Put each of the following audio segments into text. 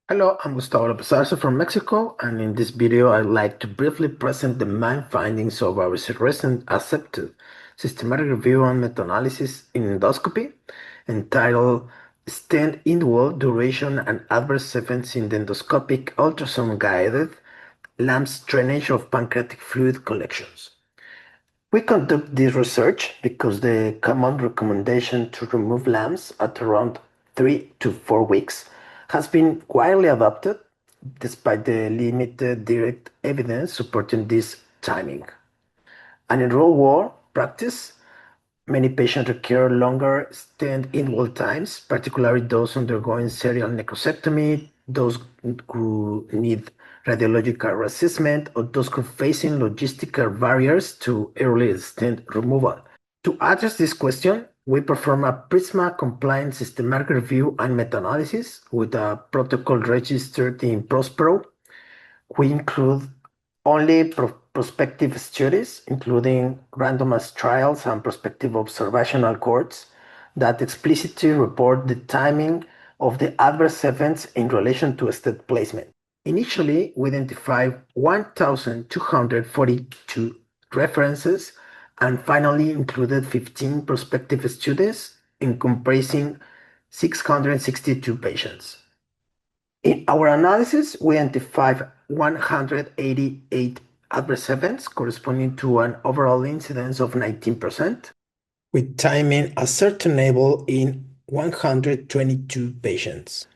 Hello, I'm Gustavo López-Arce from Mexico, and in this video, I'd like to briefly present the main findings of our recent accepted systematic review and meta-analysis in endoscopy, entitled Stent Indwell Duration and Adverse Events in the Endoscopic Ultrasound-Guided LAMS Drainage of Pancreatic Fluid Collections. We conduct this research because the common recommendation to remove LAMS at around 3 to 4 weeks has been widely adopted despite the limited direct evidence supporting this timing. And in real-world practice, many patients require longer stent indwell times, particularly those undergoing serial necrosectomy, those who need radiological assessment, or those who facing logistical barriers to early stent removal. To address this question, we perform a PRISMA-compliant systematic review and meta-analysis with a protocol registered in Prospero. We include only prospective studies, including randomized trials and prospective observational cohorts that explicitly report the timing of the adverse events in relation to stent placement. Initially, we identified 1,242 references and finally included 15 prospective studies encompassing 662 patients. In our analysis, we identified 188 adverse events corresponding to an overall incidence of 19%, with timing ascertainable in 122 patients.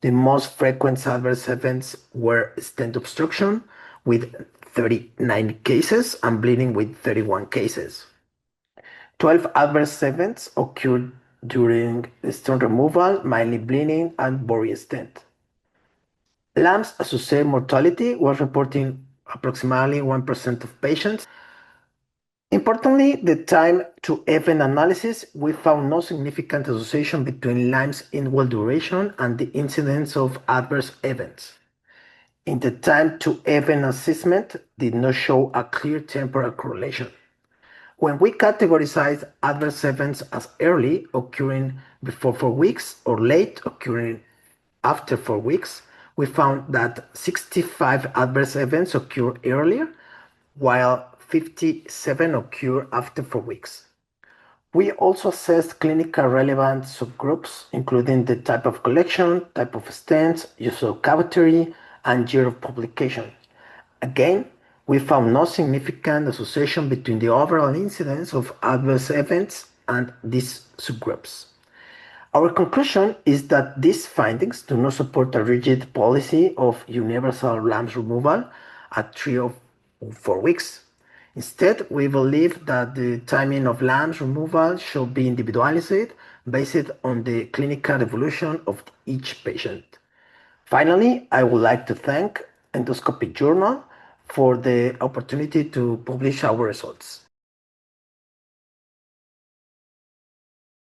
The most frequent adverse events were stent obstruction with 39 cases and bleeding with 31 cases. 12 adverse events occurred during stent removal, mainly bleeding and boring stent. LAMS-associated mortality was reporting approximately 1% of patients. Importantly, the time to event analysis, we found no significant association between LAMS indwell duration and the incidence of adverse events. In the time to event assessment, did not show a clear temporal correlation. When we categorize adverse events as early, occurring before 4 weeks, or late, occurring after 4 weeks, we found that 65 adverse events occur earlier, while 57 occur after 4 weeks. We also assessed clinical relevant subgroups, including the type of collection, type of stents, use of cavitary, and year of publication. Again, we found no significant association between the overall incidence of adverse events and these subgroups. Our conclusion is that these findings do not support a rigid policy of universal LAMS removal at 3 or 4 weeks. Instead, we believe that the timing of LAMS removal should be individualized based on the clinical evolution of each patient. Finally, I would like to thank Endoscopic Journal for the opportunity to publish our results.